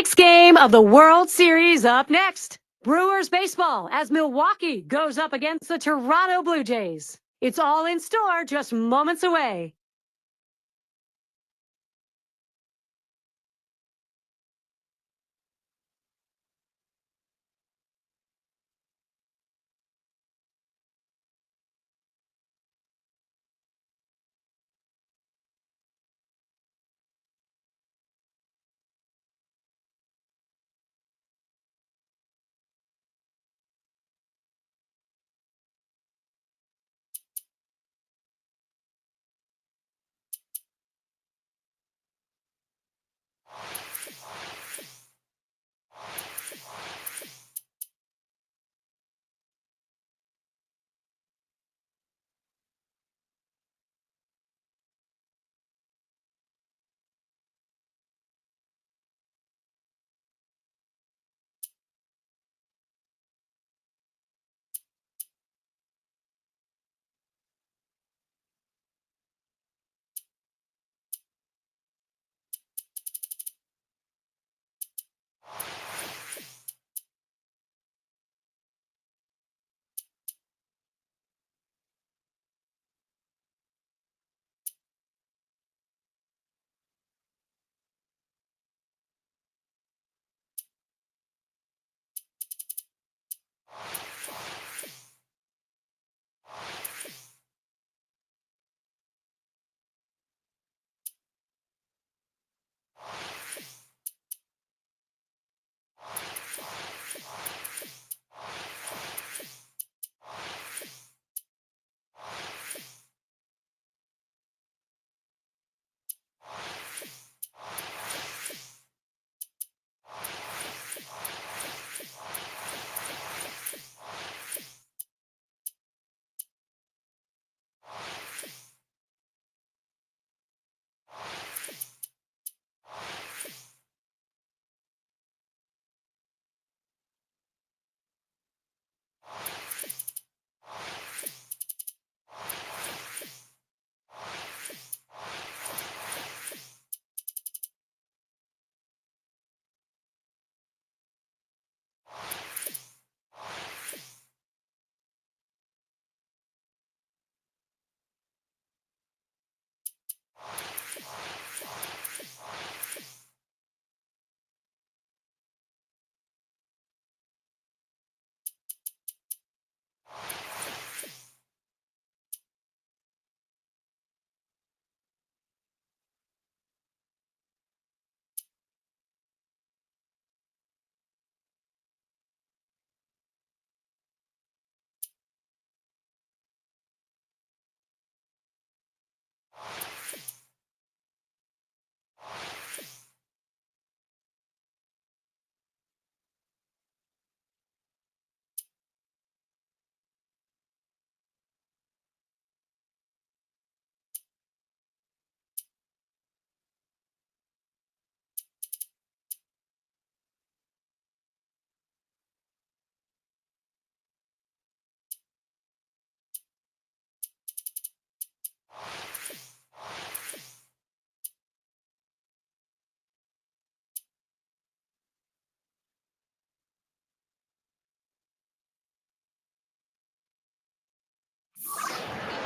Sixth game of the World Series up next. Brewers baseball as Milwaukee goes up against the Toronto Blue Jays. It's all in store just moments away.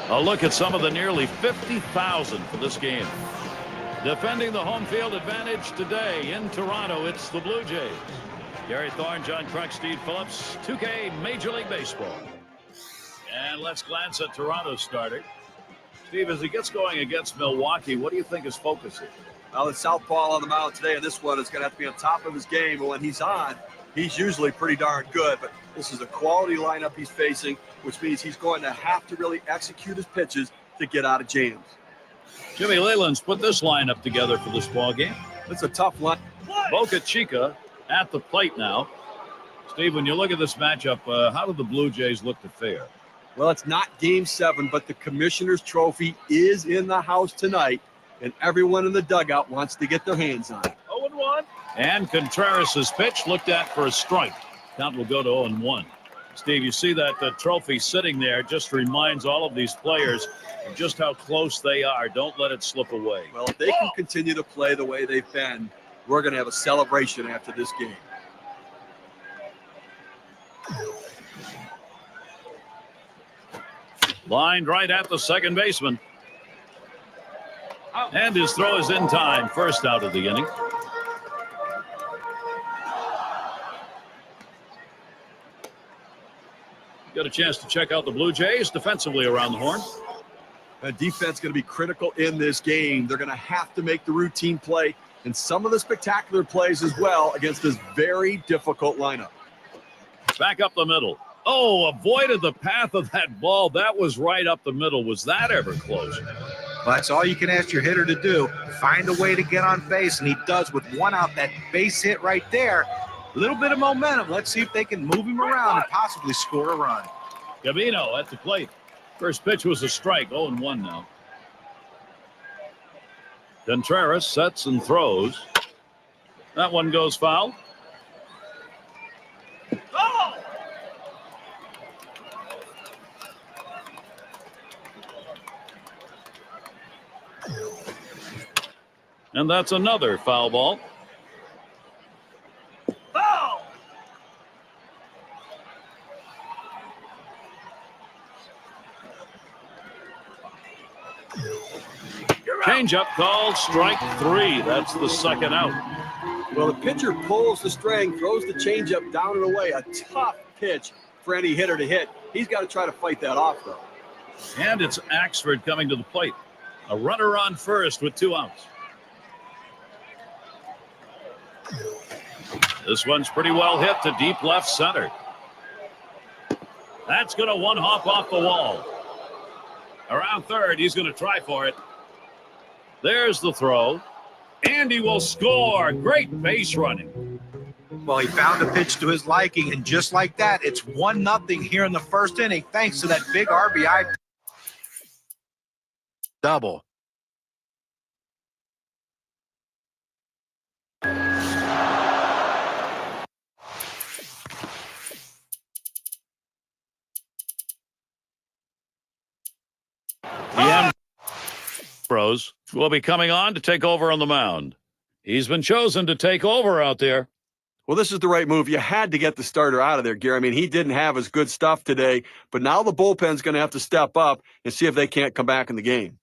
A look at some of the nearly 50,000 for this game. Defending the home field advantage today in Toronto, it's the Blue Jays. Gary Thorne, John Kruk, Steve Phillips, 2K Major League Baseball. And let's glance at Toronto's starter. Steve, as he gets going against Milwaukee, what do you think his focus is? Well, the southpaw on the mound today, and this one is going to have to be on top of his game. But when he's on, he's usually pretty darn good. But this is a quality lineup he's facing, which means he's going to have to really execute his pitches to get out of jams. Jimmy Leyland's put this lineup together for this ball game. It's a tough line. Boca Chica at the plate now. Steve, when you look at this matchup, how do the Blue Jays look to fare? Well, it's not Game 7, but the Commissioner's Trophy is in the house tonight, and everyone in the dugout wants to get their hands on it. 0-1. And Contreras' pitch looked at for a strike. Count will go to 0-1. Steve, you see that the trophy sitting there just reminds all of these players of just how close they are. Don't let it slip away. Well, if they can continue to play the way they've been, we're going to have a celebration after this game. Lined right at the second baseman. And his throw is in time. First out of the inning. Got a chance to check out the Blue Jays defensively around the horn. Defense going to be critical in this game. They're going to have to make the routine play and some of the spectacular plays as well against this very difficult lineup. Back up the middle. Oh, avoided the path of that ball. That was right up the middle. Was that ever close? Well, that's all you can ask your hitter to do. Find a way to get on base, and he does with one out. That base hit right there. A little bit of momentum. Let's see if they can move him around and possibly score a run. Gavino at the plate. First pitch was a strike. 0-1 now. Contreras sets and throws. That one goes foul. And that's another foul ball. Changeup called strike 3. That's the second out. Well, the pitcher pulls the string, throws the changeup down and away. A tough pitch for any hitter to hit. He's got to try to fight that off, though. And it's Axford coming to the plate. A runner on first with 2 outs. This one's pretty well hit to deep left center. That's going to one-hop off the wall. Around third, he's going to try for it. There's the throw. And he will score. Great base running. Well, he found a pitch to his liking, and just like that, it's 1-0 here in the first inning, thanks to that big RBI double. The Pros will be coming on to take over on the mound. He's been chosen to take over out there. Well, this is the right move. You had to get the starter out of there, Gary. I mean, he didn't have his good stuff today, but now the bullpen's going to have to step up and see if they can't come back in the game.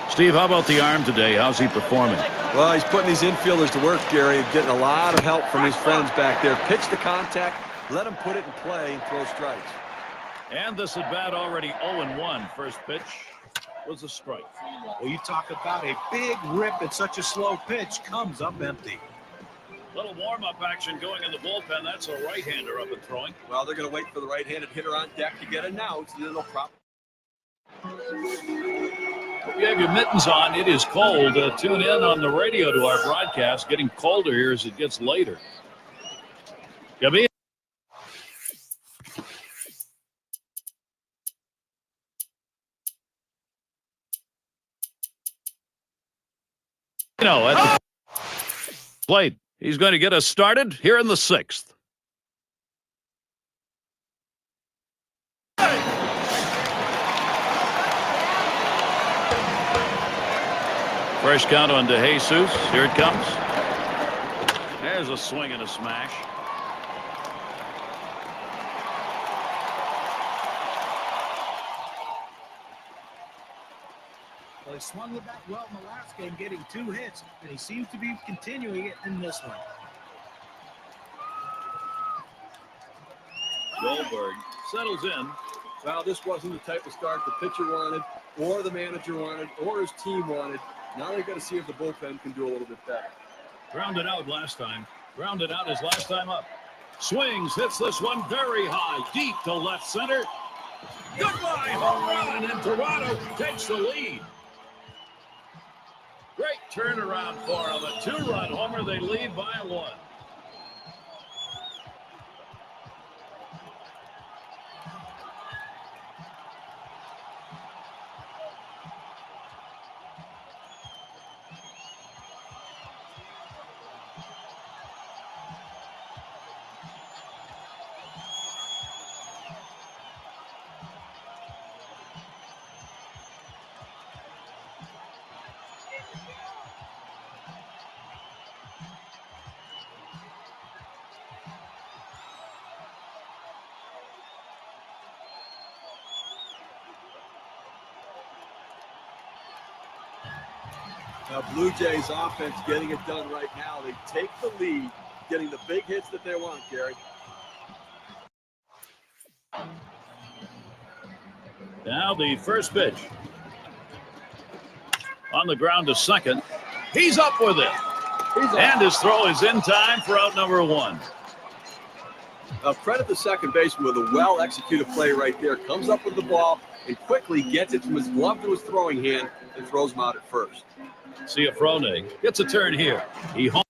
Steve, how about the arm today? How's he performing? Well, he's putting these infielders to work, Gary, and getting a lot of help from his friends back there. Pitch the contact, let him put it in play, and throw strikes. And this at bat already 0-1. First pitch was a strike. Well, you talk about a big rip at such a slow pitch, comes up empty. Little warm-up action going in the bullpen. That's a right-hander up and throwing. Well, they're going to wait for the right-handed hitter on deck to get it now. It's a little prop. If you have your mittens on, it is cold. Tune in on the radio to our broadcast. Getting colder here as it gets later. Gavino. At the plate. He's going to get us started here in the 6th. First count on DeJesus. Here it comes. There's a swing and a smash. Well, he swung the bat well in the last game, getting 2 hits, and he seems to be continuing it in this one. Goldberg settles in. Well, this wasn't the type of start the pitcher wanted, or the manager wanted, or his team wanted. Now they've got to see if the bullpen can do a little bit better. Grounded out last time. Grounded out his last time up. Swings, hits this one very high, deep to left center. Goodbye, home run, and Toronto takes the lead. Great turnaround for them. A 2-run homer. They lead by 1. Now, Blue Jays offense getting it done right now. They take the lead, getting the big hits that they want, Gary. Now the first pitch. On the ground to second. He's up with it. And his throw is in time for out number 1. Now, credit the second baseman with a well-executed play right there. Comes up with the ball and quickly gets it from his glove to his throwing hand and throws him out at first. Ciafrone gets a turn here. He homered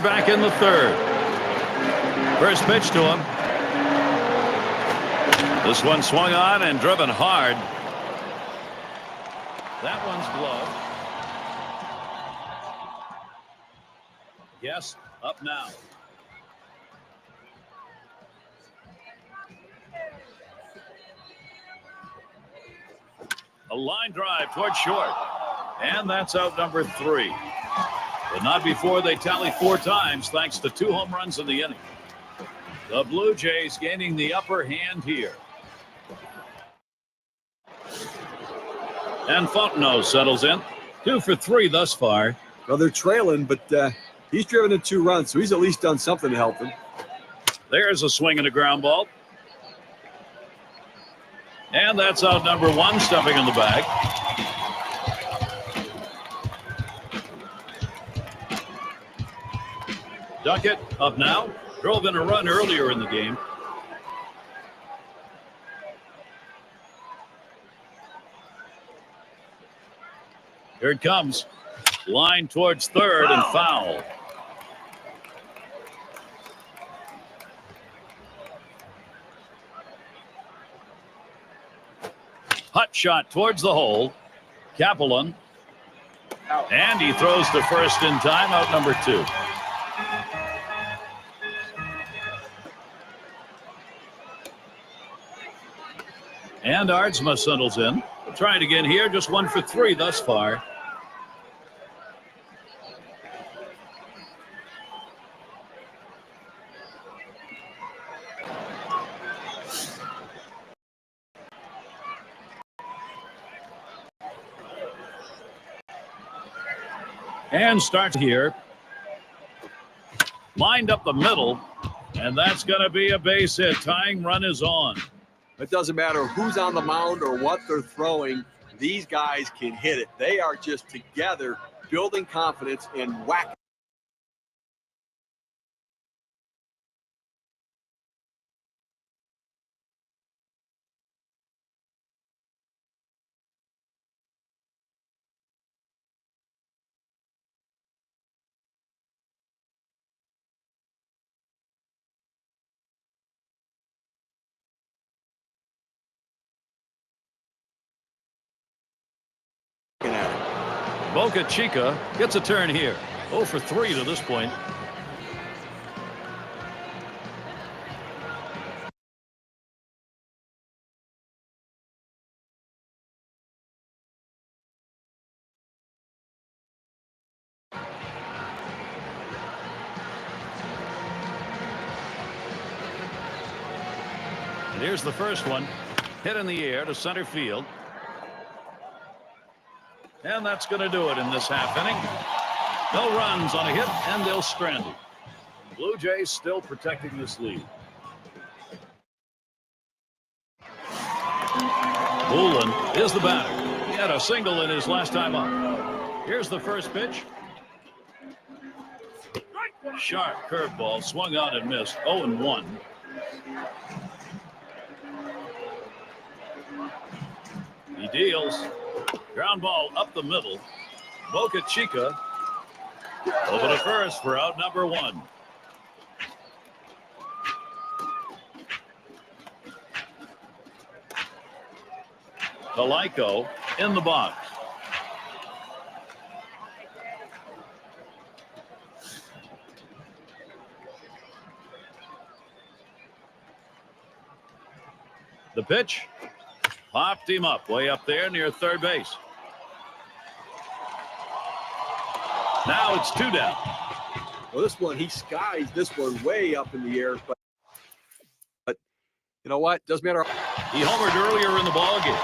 back in the 3rd. First pitch to him. This one swung on and driven hard. That one's gloved. Yes, up now. A line drive towards short. And that's out number 3. But not before they tally 4 times thanks to 2 home runs in the inning. The Blue Jays gaining the upper hand here. And Fontenot settles in. 2 for 3 thus far. Well, they're trailing, but he's driven in 2 runs, so he's at least done something to help them. There's a swing and a ground ball. And that's out number 1, stepping in the bag. Duckett up now. Drove in a run earlier in the game. Here it comes. Line towards third and foul. Hut shot towards the hole. Kaplan. And he throws to first in time, out number 2. And Ardsma settles in. Trying again here, just 1 for 3 thus far. And starts here. Lined up the middle. And that's going to be a base hit. Tying run is on. It doesn't matter who's on the mound or what they're throwing. These guys can hit it. They are just together building confidence and whacking. Boca Chica gets a turn here. 0 for 3 to this point. And here's the first one. Hit in the air to center field. And that's going to do it in this half inning. No runs on a hit, and they'll strand it. Blue Jays still protecting this lead. Bullen is the batter. He had a single in his last time up. Here's the first pitch. Sharp curveball, swung out and missed. 0-1. He deals. Ground ball up the middle. Boca Chica over to first for out number 1. Palico in the box. The pitch popped him up way up there near third base. Now it's 2 down. Well, this one, he skies this one way up in the air, but you know what? Doesn't matter. He homered earlier in the ball game.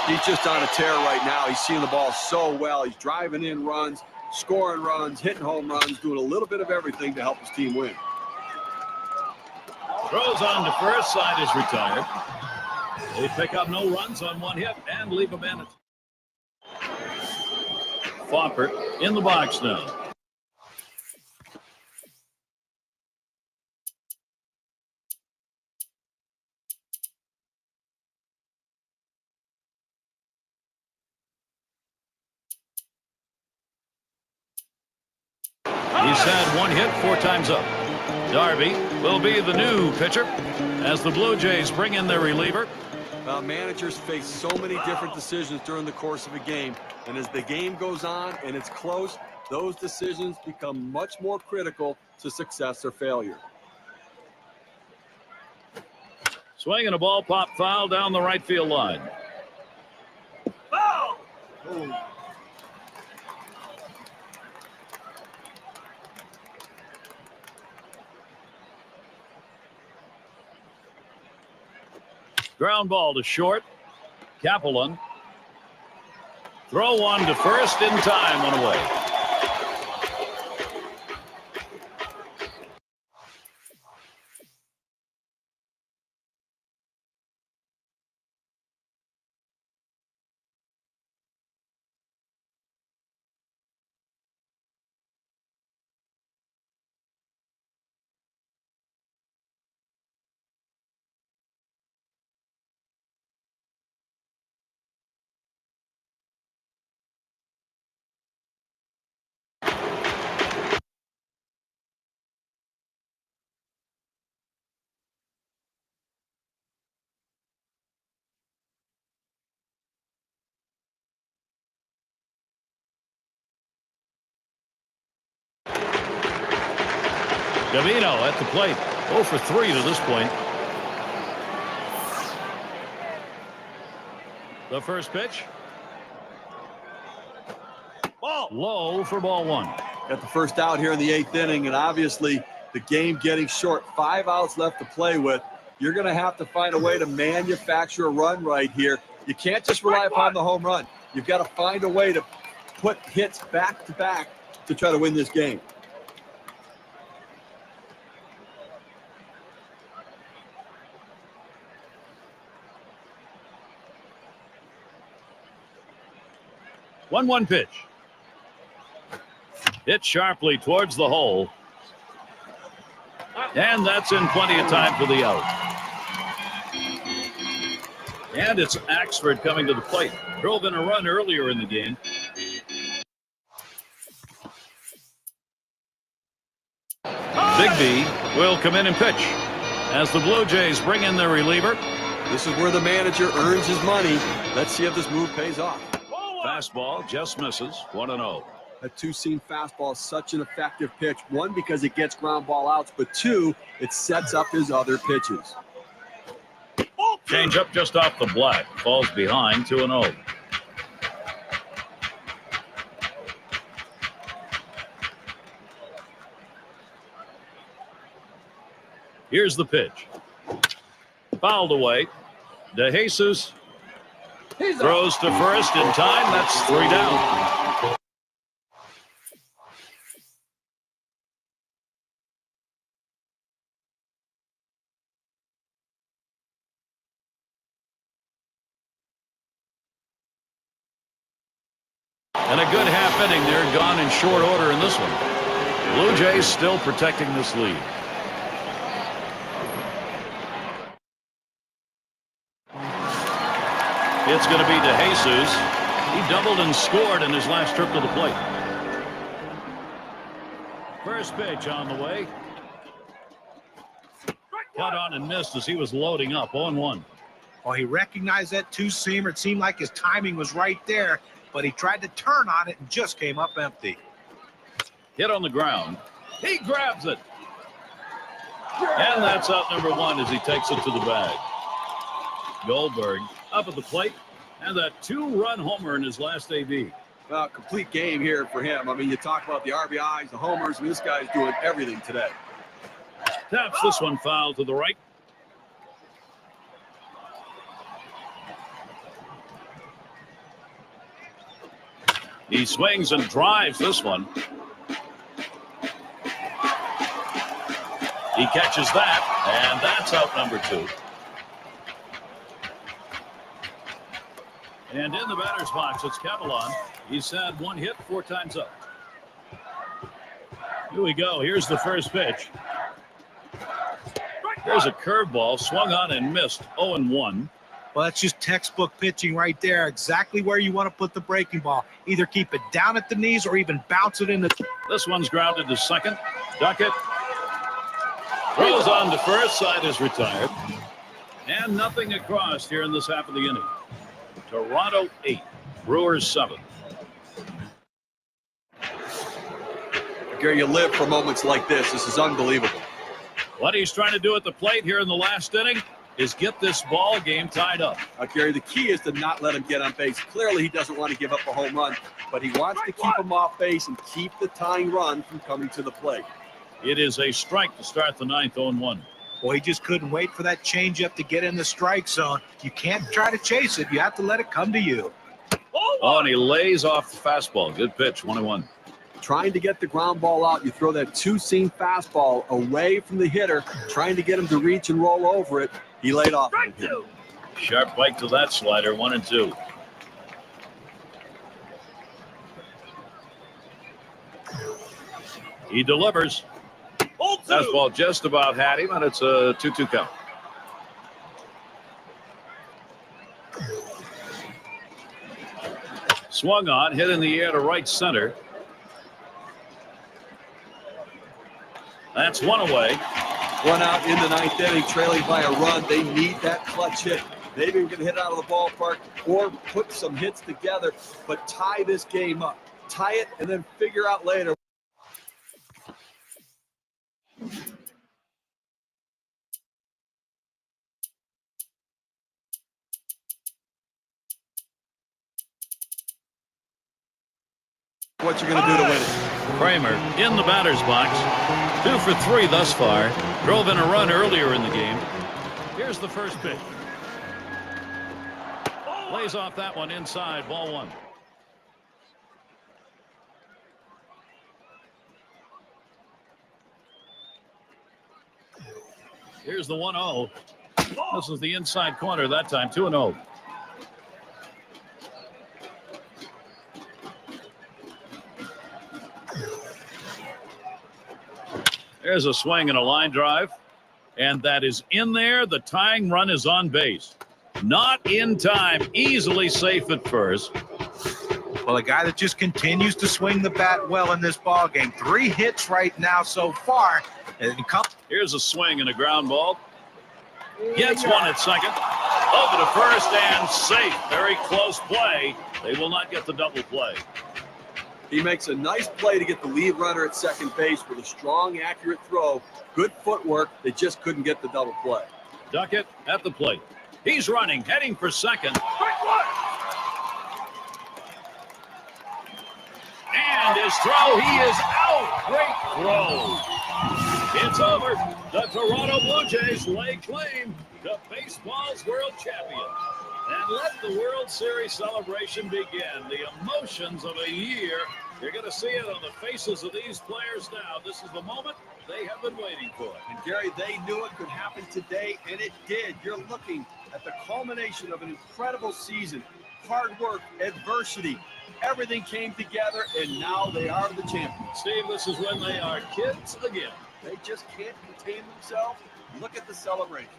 He's just on a tear right now. He's seeing the ball so well. He's driving in runs, scoring runs, hitting home runs, doing a little bit of everything to help his team win. Throws on to first, side is retired. They pick up no runs on 1 hit and leave him in. Foppert in the box now. He's had 1 hit 4 times up. Darby will be the new pitcher as the Blue Jays bring in their reliever. Managers face so many different decisions during the course of a game, and as the game goes on and it's close, those decisions become much more critical to success or failure. Swinging a ball, pop foul down the right field line. Oh! Ground ball to short. Kaplan. Throw one to first in time, 1 away. Davino at the plate. 0 for 3 to this point. The first pitch. Ball. Low for ball 1. Got the first out here in the 8th inning, and obviously the game getting short. 5 outs left to play with. You're going to have to find a way to manufacture a run right here. You can't just rely upon the home run. You've got to find a way to put hits back to back to try to win this game. One pitch. Hit sharply towards the hole. And that's in plenty of time for the out. And it's Axford coming to the plate. Drove in a run earlier in the game. Bigby will come in and pitch as the Blue Jays bring in their reliever. This is where the manager earns his money. Let's see if this move pays off. Fastball just misses. 1-0. A 2-seam fastball is such an effective pitch. 1, because it gets ground ball outs, but 2, it sets up his other pitches. Change up just off the black. Falls behind. 2-0. Here's the pitch. Fouled away. DeJesus throws to first in time. That's 3 down. And a good half inning there, gone in short order in this one. Blue Jays still protecting this lead. It's going to be to Jesus. He doubled and scored in his last trip to the plate. First pitch on the way. Cut on and missed as he was loading up. 0-1. Well, he recognized that two-seamer. It seemed like his timing was right there, but he tried to turn on it and just came up empty. Hit on the ground. He grabs it. And that's out number 1 as he takes it to the bag. Goldberg up at the plate, and that 2-run homer in his last AB. Well, complete game here for him. I mean, you talk about the RBIs, the homers. I mean, this guy's doing everything today. Taps this one foul to the right. He swings and drives this one. He catches that, and that's out number 2. And in the batter's box, it's Cavalon. He's had 1 hit 4 times up. Here we go. Here's the first pitch. There's a curveball, swung on and missed. 0-1. Well, that's just textbook pitching right there. Exactly where you want to put the breaking ball. Either keep it down at the knees or even bounce it in the... This one's grounded to second. Duckett throws on to first. Side is retired. And nothing across here in this half of the inning. Toronto 8, Brewers 7. Gary, you live for moments like this. This is unbelievable. What he's trying to do at the plate here in the last inning is get this ball game tied up. Gary, the key is to not let him get on base. Clearly, he doesn't want to give up a home run, but he wants to keep him off base and keep the tying run from coming to the plate. It is a strike to start the 9th, 0-1. Well, he just couldn't wait for that changeup to get in the strike zone. You can't try to chase it. You have to let it come to you. Oh, and he lays off the fastball. Good pitch, 1-1. Trying to get the ground ball out, you throw that two-seam fastball away from the hitter, trying to get him to reach and roll over it. He laid off. Sharp bite to that slider, 1-2. He delivers. Fastball just about had him, and it's a 2-2 count. Swung on, hit in the air to right center. That's one away. One out in the 9th inning, trailing by a run. They need that clutch hit. Maybe we're going to hit out of the ballpark or put some hits together, but tie this game up. Tie it and then figure out later. What you're going to do to win it. Kramer in the batter's box. 2 for 3 thus far. Drove in a run earlier in the game. Here's the first pitch. Lays off that one inside, ball 1. Here's the 1-0. This is the inside corner that time, 2-0. There's a swing and a line drive, and that is in there. The tying run is on base. Not in time, easily safe at first. Well, a guy that just continues to swing the bat well in this ball game. 3 hits right now so far. Here's a swing and a ground ball. Gets one at second. Over to first and safe. Very close play. They will not get the double play. He makes a nice play to get the lead runner at second base with a strong, accurate throw. Good footwork. They just couldn't get the double play. Duckett at the plate. He's running, heading for second. And his throw, he is out. Great throw. It's over. The Toronto Blue Jays lay claim to baseball's world champion. And let the World Series celebration begin. The emotions of a year. You're going to see it on the faces of these players now. This is the moment they have been waiting for. And Gary, they knew it could happen today, and it did. You're looking at the culmination of an incredible season. Hard work, adversity, everything came together, and now they are the champions. Steve, this is when they are kids again. They just can't contain themselves. Look at the celebration.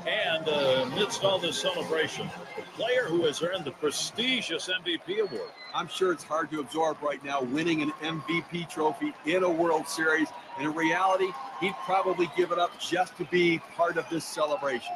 And amidst all this celebration, the player who has earned the prestigious MVP award. I'm sure it's hard to absorb right now, winning an MVP trophy in a World Series. And in reality, he'd probably give it up just to be part of this celebration.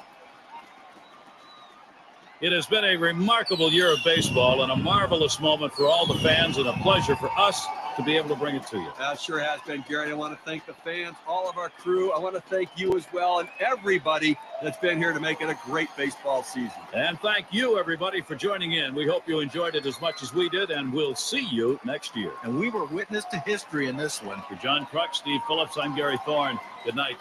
It has been a remarkable year of baseball and a marvelous moment for all the fans and a pleasure for us to be able to bring it to you. That sure has been, Gary. I want to thank the fans, all of our crew. I want to thank you as well and everybody that's been here to make it a great baseball season. And thank you, everybody, for joining in. We hope you enjoyed it as much as we did, and we'll see you next year. And we were witness to history in this one. For John Kruk, Steve Phillips, I'm Gary Thorne. Good night.